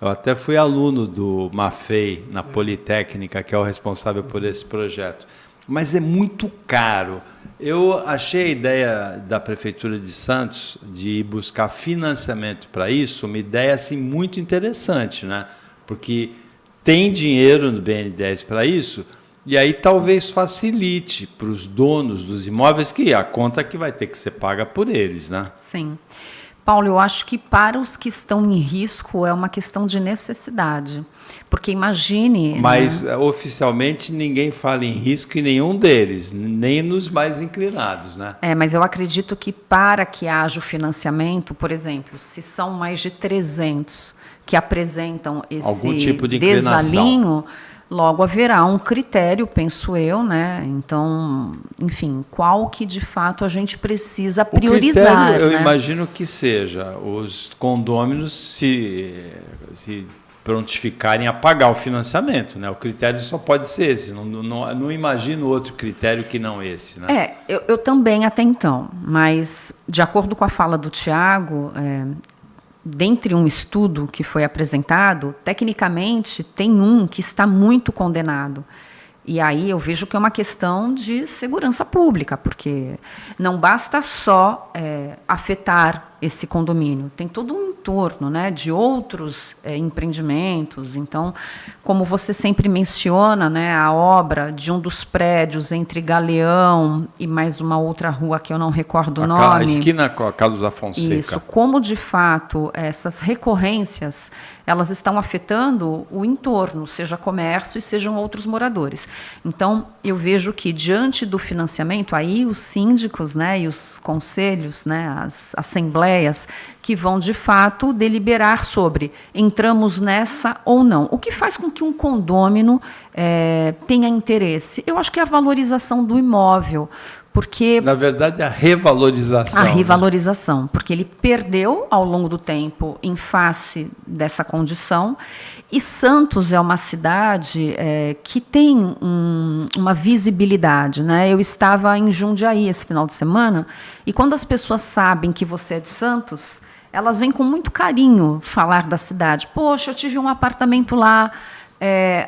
Eu até fui aluno do Maffei, na Politécnica, que é o responsável por esse projeto. Mas é muito caro. Eu achei a ideia da Prefeitura de Santos de buscar financiamento para isso uma ideia assim, muito interessante, né? Porque tem dinheiro no BNDES para isso, e aí talvez facilite para os donos dos imóveis, que a conta que vai ter que ser paga por eles, né?
Sim. Paulo, eu acho que para os que estão em risco é uma questão de necessidade, porque imagine...
Mas oficialmente ninguém fala em risco em nenhum deles, nem nos mais inclinados, né?
Mas eu acredito que para que haja o financiamento, por exemplo, se são mais de 300 que apresentam esse
algum tipo de inclinação,
desalinho, logo haverá um critério, penso eu, né? Então, enfim, qual que de fato a gente precisa priorizar?
O critério, eu
né?
imagino que seja os condôminos se prontificarem a pagar o financiamento, né? O critério só pode ser esse, não imagino outro critério que não esse, né?
Eu também até então, mas de acordo com a fala do Tiago, dentre um estudo que foi apresentado, tecnicamente tem um que está muito condenado. E aí eu vejo que é uma questão de segurança pública, porque não basta só afetar esse condomínio, tem todo um entorno, né, de outros empreendimentos. Então, como você sempre menciona, né, a obra de um dos prédios entre Galeão e mais uma outra rua que eu não recordo o nome.
A esquina com a Carlos Afonso.
Isso, como de fato essas recorrências elas estão afetando o entorno, seja comércio e sejam outros moradores. Então, eu vejo que diante do financiamento, aí os síndicos, né, e os conselhos, né, as assembleias que vão, de fato, deliberar sobre entramos nessa ou não. O que faz com que um condômino tenha interesse? Eu acho que é a valorização do imóvel, porque...
Na verdade, a revalorização.
A revalorização, porque ele perdeu ao longo do tempo em face dessa condição. E Santos é uma cidade que tem uma visibilidade, né? Eu estava em Jundiaí esse final de semana, e quando as pessoas sabem que você é de Santos, elas vêm com muito carinho falar da cidade. Poxa, eu tive um apartamento lá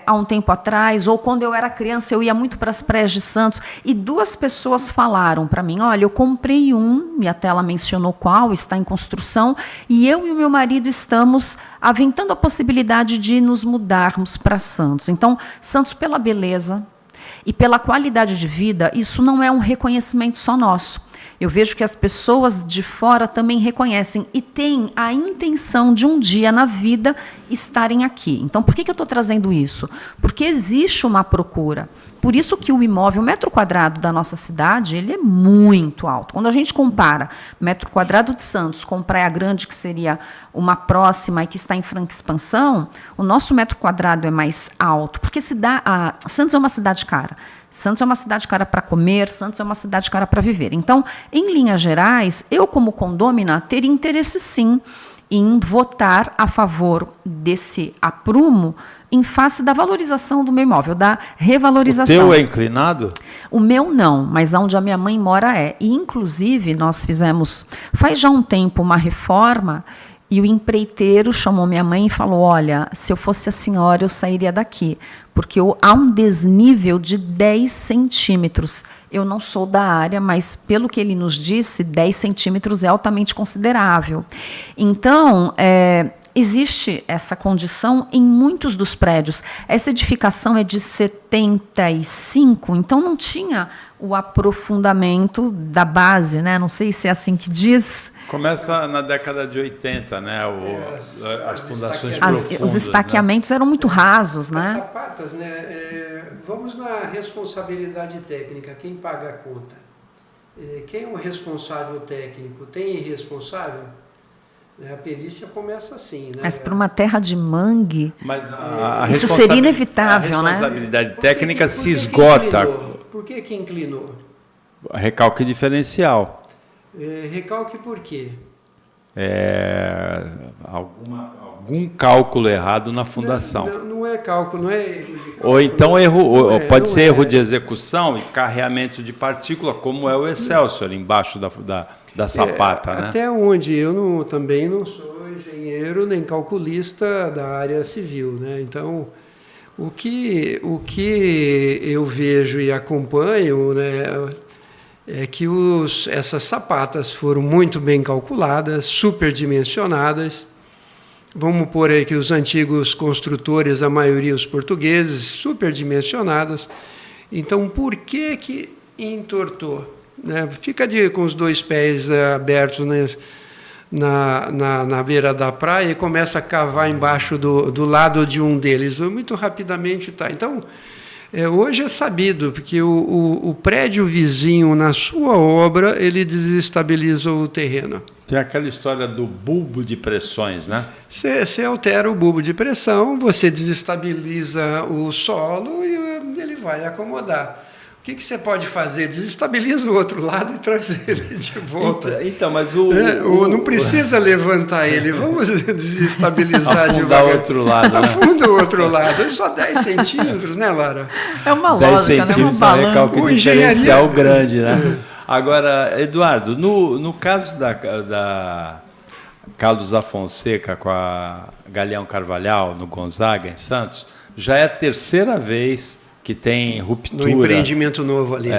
há um tempo atrás, ou quando eu era criança, eu ia muito para as praias de Santos, e 2 pessoas falaram para mim, olha, eu comprei e até ela mencionou qual, está em construção, e eu e o meu marido estamos aventando a possibilidade de nos mudarmos para Santos. Então, Santos, pela beleza e pela qualidade de vida, isso não é um reconhecimento só nosso. Eu vejo que as pessoas de fora também reconhecem e têm a intenção de um dia na vida estarem aqui. Então, por que eu estou trazendo isso? Porque existe uma procura. Por isso que o imóvel, o metro quadrado da nossa cidade, ele é muito alto. Quando a gente compara metro quadrado de Santos com Praia Grande, que seria uma próxima e que está em franca expansão, o nosso metro quadrado é mais alto, porque Santos é uma cidade cara. Santos é uma cidade cara para comer, Santos é uma cidade cara para viver. Então, em linhas gerais, eu, como condômina, teria interesse, sim, em votar a favor desse aprumo em face da valorização do meu imóvel, da revalorização.
O teu é inclinado?
O meu não, mas onde a minha mãe mora é. E, inclusive, nós fizemos, faz já um tempo, uma reforma, e o empreiteiro chamou minha mãe e falou, olha, se eu fosse a senhora, eu sairia daqui, porque há um desnível de 10 centímetros. Eu não sou da área, mas, pelo que ele nos disse, 10 centímetros é altamente considerável. Então, existe essa condição em muitos dos prédios. Essa edificação é de 75, então não tinha o aprofundamento da base, né? Não sei se é assim que diz.
Começa na década de 80, né? As fundações profundas.
Os estaqueamentos, né? Eram muito rasos, né?
As sapatas, né? Vamos na responsabilidade técnica. Quem paga a conta? Quem é o responsável técnico? Tem irresponsável? A perícia começa assim, né?
Mas para uma terra de mangue,
isso
seria inevitável, né?
A responsabilidade técnica se esgota.
Por que inclinou?
Recalque diferencial.
Recalque por quê?
Algum cálculo errado na fundação.
Não é cálculo, não é erro de cálculo.
Ou então pode ser erro de execução e carreamento de partícula, como é o Excelsior, embaixo da sapata. Né?
Até onde eu também não sou engenheiro nem calculista da área civil. Né? Então, o que eu vejo e acompanho, né, é que essas sapatas foram muito bem calculadas, superdimensionadas. Vamos pôr aí que os antigos construtores, a maioria os portugueses, superdimensionadas. Então, por que entortou? Né? Fica com os 2 pés abertos, né, na beira da praia e começa a cavar embaixo do lado de um deles. Muito rapidamente está. Então, hoje é sabido, porque o prédio vizinho, na sua obra, ele desestabiliza o terreno.
Tem aquela história do bulbo de pressões, né?
Você altera o bulbo de pressão, você desestabiliza o solo e ele vai acomodar. O que você pode fazer? Desestabiliza o outro lado e traz ele de volta.
Então, mas
não precisa levantar ele, vamos desestabilizar
afundar o outro lado.
Afunda o outro lado. É só 10 centímetros, né, Lara?
É uma
10
lógica, né?
centímetros é um recalque diferencial grande, né? Agora, Eduardo, no caso da Carlos da Fonseca com a Galeão Carvalhal, no Gonzaga, em Santos, já é a 3ª vez que tem ruptura.
No empreendimento novo ali.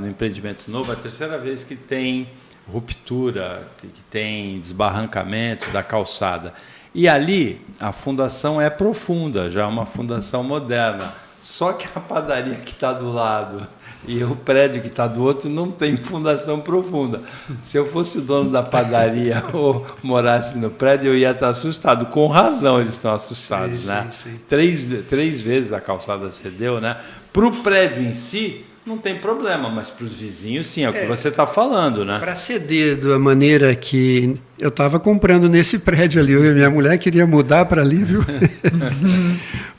No empreendimento novo, a 3ª vez que tem ruptura, que tem desbarrancamento da calçada. E ali a fundação é profunda, já é uma fundação moderna. Só que a padaria que está do lado e o prédio que está do outro não tem fundação profunda. Se eu fosse o dono da padaria ou morasse no prédio, eu ia estar assustado. Com razão eles estão assustados, né? Sim. 3 vezes a calçada cedeu, né? Para o prédio em si, não tem problema, mas para os vizinhos, sim, é o que você está falando, né?
Para ceder da maneira que eu estava comprando nesse prédio ali, eu e minha mulher queria mudar para ali, viu?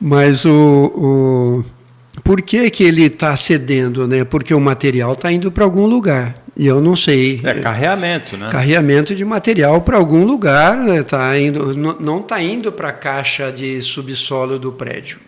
Mas por que ele está cedendo, né? Porque o material está indo para algum lugar. E eu não sei.
É carreamento, né?
Carreamento de material para algum lugar, né? Não está indo para a caixa de subsolo do prédio.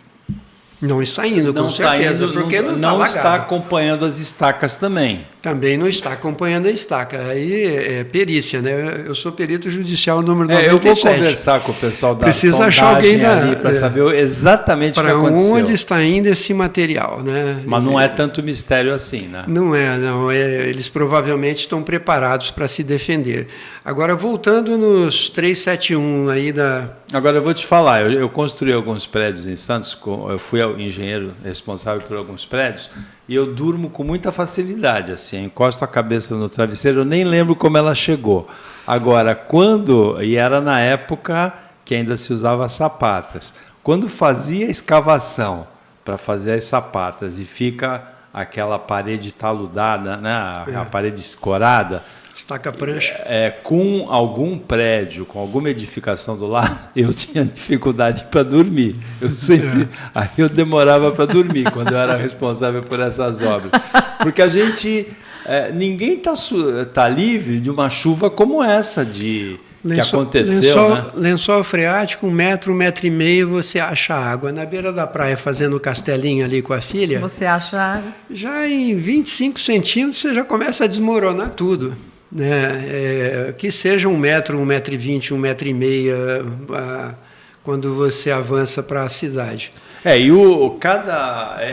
Não está indo, com certeza, porque não está lagado.
Está acompanhando as estacas também.
Também não está acompanhando a estaca. Aí é perícia, né? Eu sou perito judicial número 97.
Eu vou conversar com o pessoal da
Precisa achar alguém ali
para saber exatamente o que aconteceu.
Para onde está indo esse material, né?
Mas não é tanto mistério assim, né?
Não é. Eles provavelmente estão preparados para se defender. Agora, voltando nos 371 aí da...
Agora, eu vou te falar, eu construí alguns prédios em Santos, eu fui o engenheiro responsável por alguns prédios, e eu durmo com muita facilidade, assim, eu encosto a cabeça no travesseiro, eu nem lembro como ela chegou. Agora, e era na época que ainda se usava sapatas, quando fazia a escavação para fazer as sapatas e fica aquela parede taludada, né, a parede escorada,
estaca prancha.
Com algum prédio, com alguma edificação do lado, eu tinha dificuldade para dormir. Aí eu demorava para dormir quando eu era responsável por essas obras. Porque ninguém tá livre de uma chuva como essa que aconteceu.
Lençol freático, 1 metro, 1,5 metro, você acha água. Na beira da praia, fazendo castelinho ali com a filha...
Você acha água?
Já em 25 centímetros, você já começa a desmoronar tudo. Né? Que seja 1 metro, 1,20 metro, 1,5 metro, quando você avança para a cidade.
É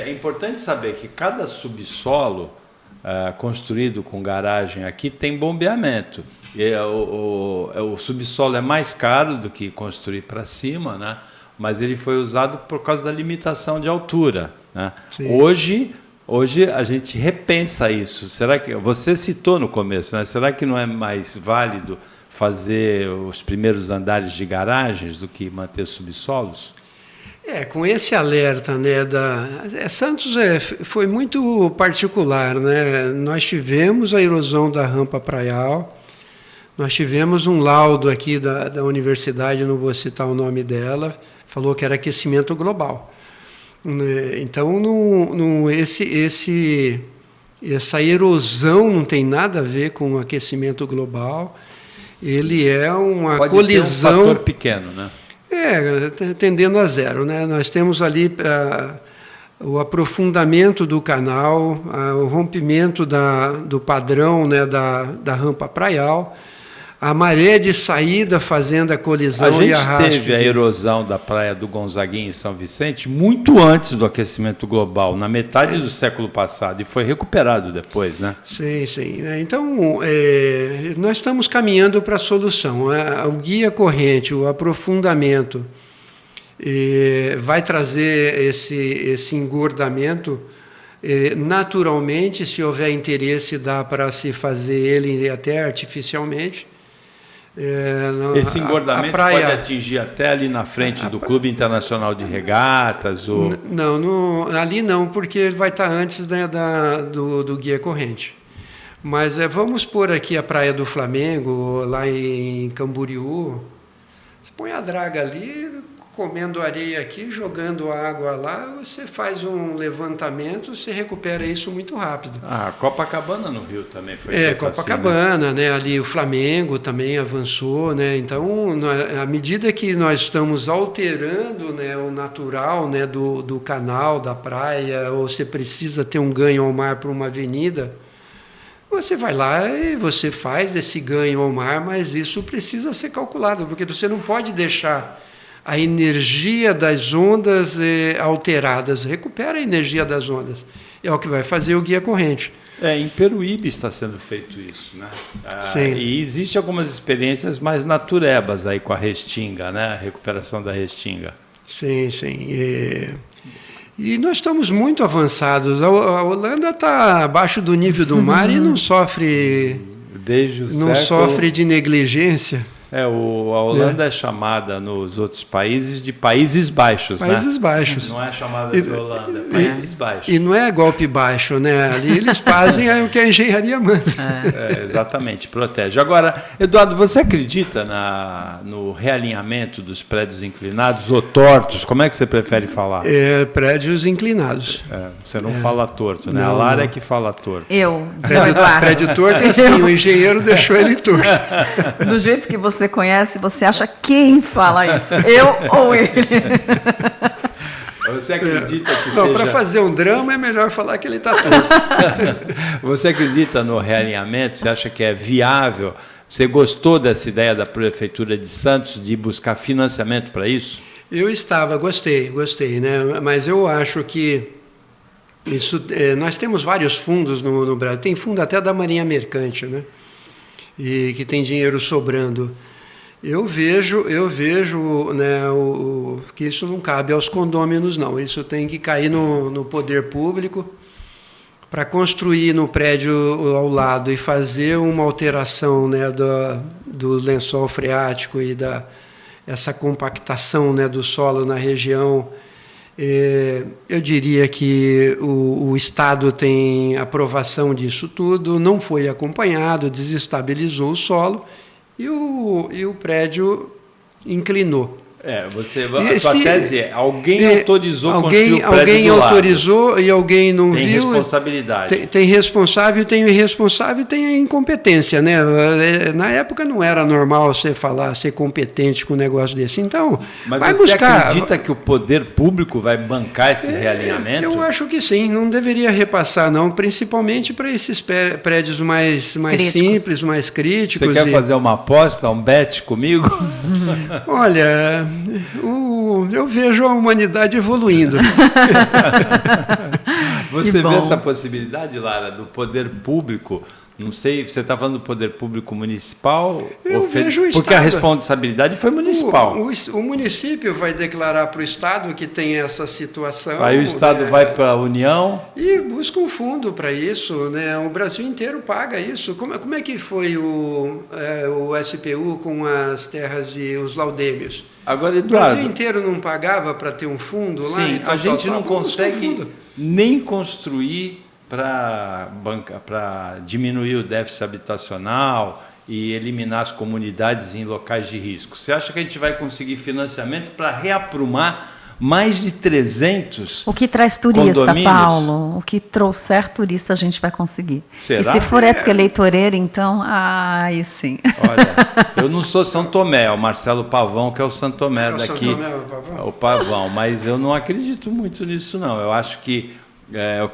importante saber que cada subsolo construído com garagem aqui tem bombeamento. O subsolo é mais caro do que construir para cima, né? Mas ele foi usado por causa da limitação de altura, né? Hoje a gente repensa isso. Será que você citou no começo, né? Será que não é mais válido fazer os primeiros andares de garagens do que manter subsolos?
Com esse alerta, né, Santos foi muito particular, né? Nós tivemos a erosão da rampa praial, nós tivemos um laudo aqui da universidade, não vou citar o nome dela, falou que era aquecimento global. Então, essa erosão não tem nada a ver com o aquecimento global. Ele é uma colisão...
Pode ter um fator pequeno, né?
Tendendo a zero, né? Nós temos ali o aprofundamento do canal, o rompimento do padrão, né, da rampa praial, a maré de saída fazendo a colisão e arrasto.
A gente teve a erosão da praia do Gonzaguinha em São Vicente muito antes do aquecimento global, na metade do século passado, e foi recuperado depois, né?
Sim. Então, nós estamos caminhando para a solução. O guia corrente, o aprofundamento, vai trazer esse engordamento. Naturalmente, se houver interesse, dá para se fazer ele até artificialmente.
Esse engordamento pode atingir até ali na frente do Clube Internacional de Regatas?
Não, ali não, porque vai estar antes, né, do guia corrente. Mas vamos pôr aqui a Praia do Flamengo, lá em Camboriú. Você põe a draga ali, comendo areia aqui, jogando água lá, você faz um levantamento, você recupera isso muito rápido.
Copacabana no Rio também foi feito
Copacabana,
assim, né?
Ali o Flamengo também avançou, né? Então, à medida que nós estamos alterando, né, o natural, né, do canal, da praia, ou você precisa ter um ganho ao mar para uma avenida, você vai lá e você faz esse ganho ao mar, mas isso precisa ser calculado, porque você não pode deixar a energia das ondas alteradas. Recupera a energia das ondas. É o que vai fazer o guia corrente.
Em Peruíbe está sendo feito isso, né?
Sim.
E existem algumas experiências mais naturebas aí com a restinga, né? A recuperação da restinga.
Sim. E nós estamos muito avançados. A Holanda está abaixo do nível do mar e não sofre...
Desde o
não
século...
sofre de negligência.
A Holanda é chamada nos outros países de Países Baixos,
Países
né?
Baixos.
Não é chamada de Holanda, é Países Baixos.
E não é golpe baixo, né? Ali eles fazem o que a engenharia manda.
Exatamente, protege. Agora, Eduardo, você acredita no realinhamento dos prédios inclinados ou tortos? Como é que você prefere falar?
Prédios inclinados.
Você não fala torto, né?
Não,
a Lara
não.
é que fala torto.
Eu, Eduardo.
Prédio torto é sim, o engenheiro deixou ele torto.
Do jeito que você conhece, você acha quem fala isso? Eu ou ele?
Você acredita que
Não,
seja...
para fazer um drama é melhor falar que ele está torto.
Você acredita no realinhamento? Você acha que é viável? Você gostou dessa ideia da Prefeitura de Santos de buscar financiamento para isso?
Gostei, né? Mas eu acho que nós temos vários fundos no Brasil. Tem fundo até da Marinha Mercante, né? E que tem dinheiro sobrando. Eu vejo, né, que isso não cabe aos condôminos, não. Isso tem que cair no poder público para construir no prédio ao lado e fazer uma alteração, né, do lençol freático e essa compactação, né, do solo na região. Eu diria que o Estado tem aprovação disso tudo, não foi acompanhado, desestabilizou o solo e o prédio inclinou.
A sua tese é, alguém autorizou construir o prédio
alguém
do lado.
Autorizou e alguém não
tem
viu.
Responsabilidade.
Tem responsável, tem o irresponsável e tem a incompetência, né? Na época não era normal você ser competente com um negócio desse. Então,
mas
vai
você
buscar.
Acredita que o poder público vai bancar esse realinhamento?
Eu acho que sim, não deveria repassar, não, principalmente para esses prédios mais simples, mais críticos.
Você quer fazer uma aposta, um bet comigo?
Olha, eu vejo a humanidade evoluindo.
Você vê essa possibilidade, Lara, do poder público? Não sei, você está falando do poder público municipal?
Eu vejo o
Porque
Estado.
a responsabilidade foi municipal.
O município vai declarar para o Estado que tem essa situação.
Aí o Estado vai para a União.
E busca um fundo para isso, né? O Brasil inteiro paga isso. Como é que foi o SPU com as terras e os laudêmios?
Agora,
O
Eduardo...
Brasil inteiro não pagava para ter um fundo lá?
Sim, a gente não consegue nem construir para diminuir o déficit habitacional e eliminar as comunidades em locais de risco. Você acha que a gente vai conseguir financiamento para reaprumar mais de 300
O que traz turista,
condomínios?
Paulo? O que trouxer turista a gente vai conseguir.
Será?
E se for época eleitoreira, então, aí sim.
Olha, eu não sou São Tomé, é o Marcelo Pavão que é o São Tomé daqui.
São Tomé, o Pavão?
O Pavão, mas eu não acredito muito nisso, não. Eu acho que,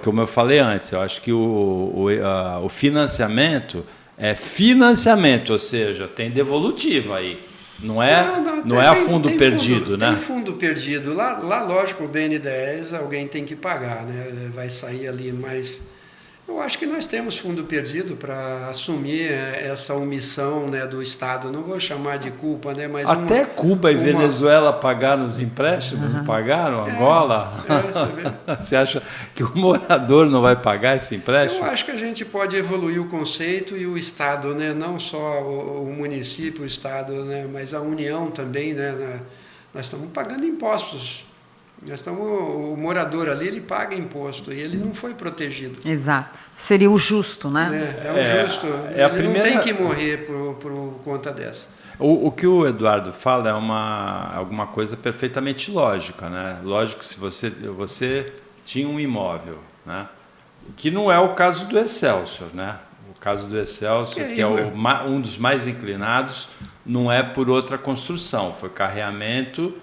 como eu falei antes, eu acho que o financiamento é financiamento, ou seja, tem devolutivo aí. Não é a fundo perdido, né?
Tem fundo perdido. Lá, lógico, o BNDES alguém tem que pagar, né? Vai sair ali, mas eu acho que nós temos fundo perdido para assumir essa omissão, né, do Estado. Não vou chamar de culpa, né? Mas
até Cuba e Venezuela pagaram os empréstimos, não pagaram? Angola?
Você vê.
Você acha que o morador não vai pagar esse empréstimo?
Eu acho que a gente pode evoluir o conceito e o Estado, né? Não só o município, o Estado, né? Mas a União também, né? Nós estamos pagando impostos. O morador ali, ele paga imposto e ele não foi protegido.
Exato. Seria o justo, né?
É o justo. Ele não tem que morrer por conta dessa.
O que o Eduardo fala é alguma coisa perfeitamente lógica, né? Lógico, se você tinha um imóvel, né? Que não é o caso do Excelsior, né? O caso do Excelsior, que é um dos mais inclinados, não é por outra construção, foi carreamento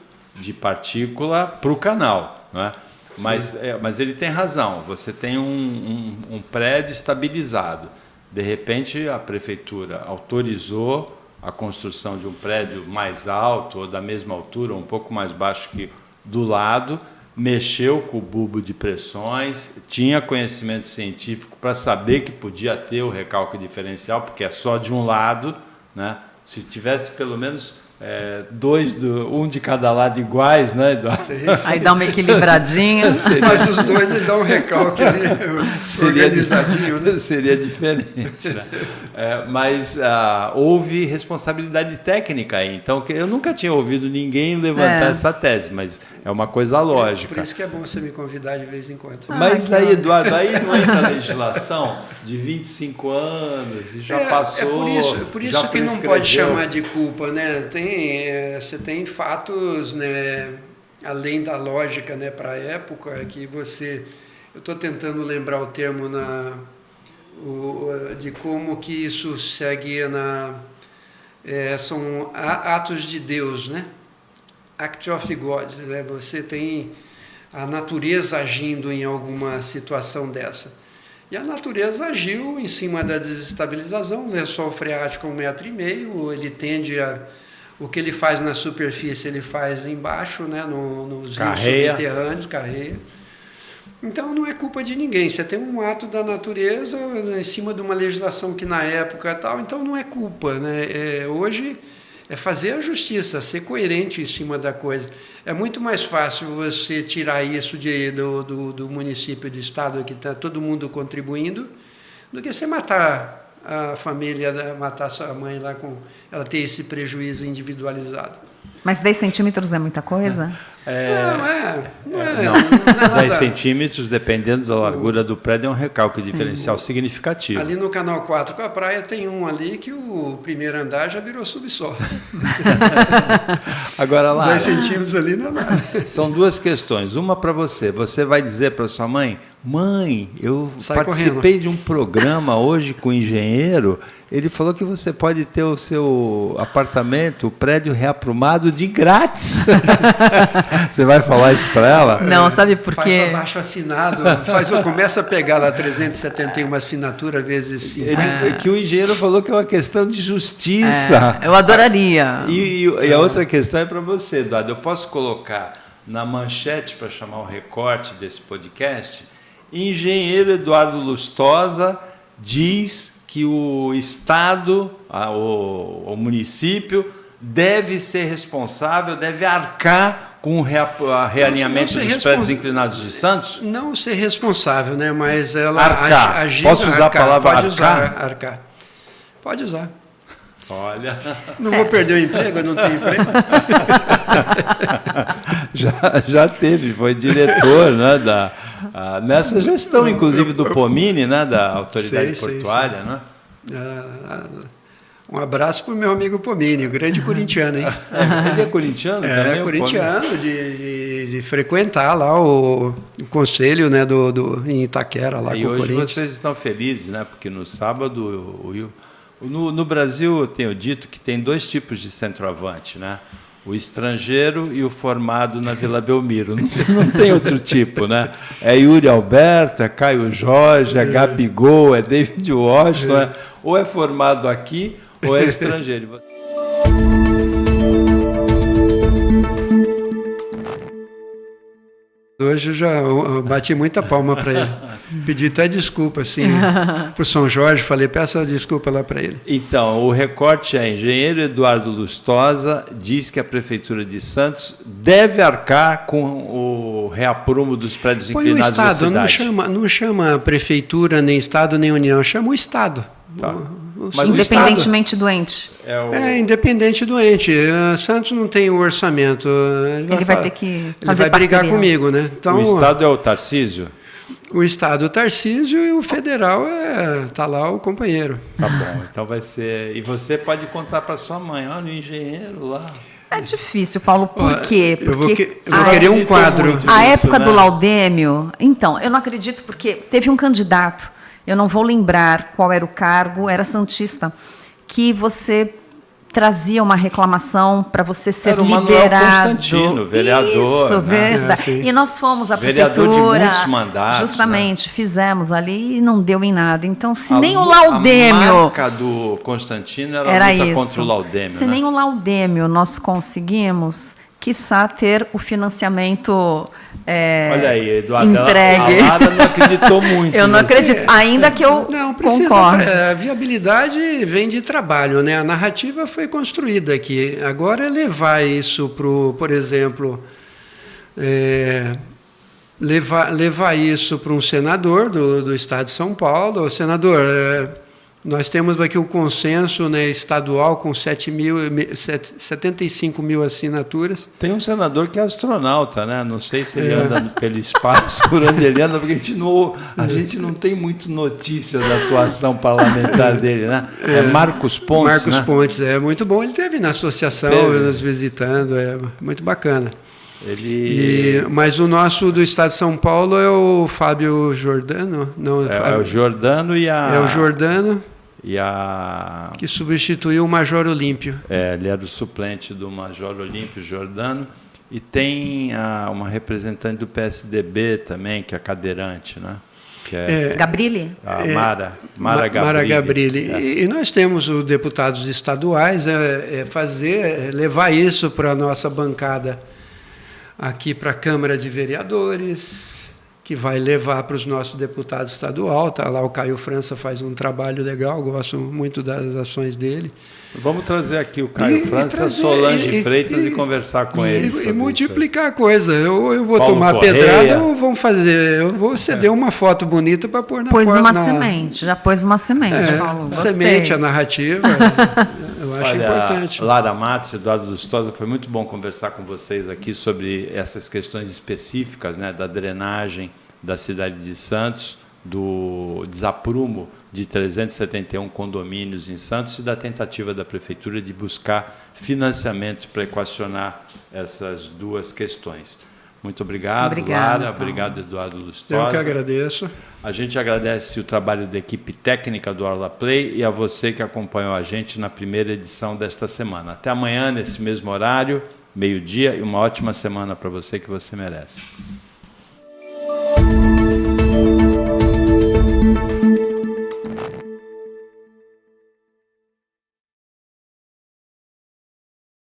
de partícula para o canal, não é? Mas ele tem razão, você tem um prédio estabilizado, de repente a prefeitura autorizou a construção de um prédio mais alto ou da mesma altura, um pouco mais baixo que do lado, mexeu com o bulbo de pressões, tinha conhecimento científico para saber que podia ter o recalque diferencial, porque é só de um lado, né? Se tivesse pelo menos um de cada lado iguais, né, Eduardo?
Aí dá uma equilibradinha.
Mas os dois ele dá um recalque ali, organizadinho, né?
Seria diferente, né? Mas houve responsabilidade técnica aí. Então, eu nunca tinha ouvido ninguém levantar essa tese, mas é uma coisa lógica.
Por isso que é bom você me convidar de vez em quando.
Mas aí, Eduardo, aí não entra a legislação de 25 anos e já passou.
Por isso que não pode chamar de culpa, né? Você tem fatos, né, além da lógica, né, para a época, que você... Eu estou tentando lembrar o termo de como que isso segue são atos de Deus, né? Act of God, né? Você tem a natureza agindo em alguma situação dessa. E a natureza agiu em cima da desestabilização, o lençol freático 1,5 metro, ele tende o que ele faz na superfície, ele faz embaixo, né, nos rios subterrâneos, carreia. Então não é culpa de ninguém, você tem um ato da natureza, né, em cima de uma legislação que na época tal, então não é culpa, né? Hoje é fazer a justiça, ser coerente em cima da coisa. É muito mais fácil você tirar isso do município, do estado, que está todo mundo contribuindo, do que você matar a família, matar sua mãe lá, ela ter esse prejuízo individualizado.
Mas 10 centímetros é muita coisa?
Não é
10 centímetros, dependendo da largura do prédio, é um recalque diferencial significativo.
Ali no Canal 4 com a praia tem um ali que o primeiro andar já virou subsolo.
Agora lá,
10 centímetros ali não é nada.
São duas questões. Uma para você. Você vai dizer para sua mãe: mãe, eu participei de um programa hoje com o engenheiro. Ele falou que você pode ter o seu apartamento, o prédio reaprumado de grátis. Você vai falar isso para ela?
Não, sabe por quê?
Faz o abaixo assinado, começa a pegar lá 371 assinatura vezes 5.
Que o engenheiro falou que é uma questão de justiça.
Eu adoraria.
E a outra questão é para você, Eduardo. Eu posso colocar na manchete para chamar o recorte desse podcast: engenheiro Eduardo Lustosa diz que o Estado, o município, deve ser responsável, deve arcar com o realinhamento dos prédios inclinados de Santos?
Não ser responsável, né? Mas ela
agir. Posso usar a palavra
pode
arcar?
Usar, arcar. Pode usar.
Olha.
Não vou perder o emprego, eu não tenho emprego.
já teve, foi diretor, né, nessa gestão, inclusive, do Pomini, né, da autoridade portuária. Né?
Um abraço para o meu amigo Pomini, o grande corintiano, hein?
Ele é corintiano?
É corintiano, de frequentar lá o conselho, né, em Itaquera, lá com o Corinthians.
E hoje vocês estão felizes, né? Porque no sábado, no Brasil, eu tenho dito que tem 2 tipos de centroavante, né? O estrangeiro e o formado na Vila Belmiro. Não tem outro tipo, né? É Yuri Alberto, é Caio Jorge, é Gabigol, é David Washington, ou é formado aqui ou é estrangeiro.
Hoje eu já bati muita palma para ele. Pedi até desculpa, assim, para o São Jorge, falei, peça desculpa lá para ele.
Então, o recorte é: engenheiro Eduardo Lustosa diz que a Prefeitura de Santos deve arcar com o reaprumo dos prédios inclinados da cidade.
Não chama a Prefeitura, nem Estado, nem União, chama o Estado.
Tá.
Mas independentemente do ente.
Independente do ente. Santos não tem o orçamento.
Ele vai ter que fazer
Ele vai brigar comigo, né? Então,
o Estado é o Tarcísio?
O Estado o Tarcísio e o Federal tá lá o companheiro.
Tá bom, então vai ser... E você pode contar para sua mãe: olha, o engenheiro lá...
É difícil, Paulo, por quê?
Porque eu vou querer um quadro.
A época do Laudêmio... Então, eu não acredito, porque teve um candidato, eu não vou lembrar qual era o cargo, era santista, que você trazia uma reclamação para você ser
era o
liberado.
Manuel Constantino, vereador.
Isso,
né?
verdade. E nós fomos à
vereador
prefeitura.
De muitos mandatos,
justamente,
né?
Fizemos ali e não deu em nada. Então, se nem o Laudêmio...
A marca do Constantino era a luta contra o Laudêmio.
Se nem o Laudêmio nós conseguimos, quiçá ter o financiamento
Olha aí, Eduardo,
entregue.
a Lara não acreditou muito.
Eu não acredito, ainda que eu
Não, precisa.
concorde.
A viabilidade vem de trabalho, né? A narrativa foi construída aqui. Agora é levar isso para, por exemplo, levar isso para um senador do Estado de São Paulo. Senador, nós temos aqui o consenso, né, estadual com 75 mil assinaturas.
Tem um senador que é astronauta, né? Não sei se ele anda pelo espaço, por onde ele anda, porque a gente não tem muito notícia da atuação parlamentar dele, né? É Marcos Pontes,
Marcos
né?
Pontes, é muito bom. Ele esteve na associação, nos visitando, é muito bacana. Mas o nosso do Estado de São Paulo é o Fábio Jordano. Não,
é o Jordano e a...
É o Jordano,
que
substituiu o Major Olímpio.
Ele era o suplente do Major Olímpio, Jordano. E tem uma representante do PSDB também, que é cadeirante, né? Que
Gabrilli?
A Mara Gabrilli.
Mara Gabrilli. E nós temos os deputados estaduais, levar isso para a nossa bancada aqui para a Câmara de Vereadores, que vai levar para os nossos deputados estaduais. Tá lá o Caio França faz um trabalho legal, gosto muito das ações dele.
Vamos trazer aqui o Caio França, a Solange Freitas e conversar com eles.
E multiplicar a coisa. Eu vou
Paulo
tomar
Correia.
Pedrada ou vamos fazer. Eu vou ceder uma foto bonita para pôr na porta.
Já pôs uma semente, Paulo. Gostei.
Semente, a narrativa. Eu acho importante.
Lara Matos, Eduardo Lustosa, foi muito bom conversar com vocês aqui sobre essas questões específicas, né, da drenagem da cidade de Santos, do desaprumo de 371 condomínios em Santos e da tentativa da Prefeitura de buscar financiamento para equacionar essas duas questões. Muito obrigado, Lara. Obrigado, Eduardo Lustosa.
Eu que agradeço.
A gente agradece o trabalho da equipe técnica do Orla Play e a você que acompanhou a gente na primeira edição desta semana. Até amanhã, nesse mesmo horário, meio-dia, e uma ótima semana para você que você merece.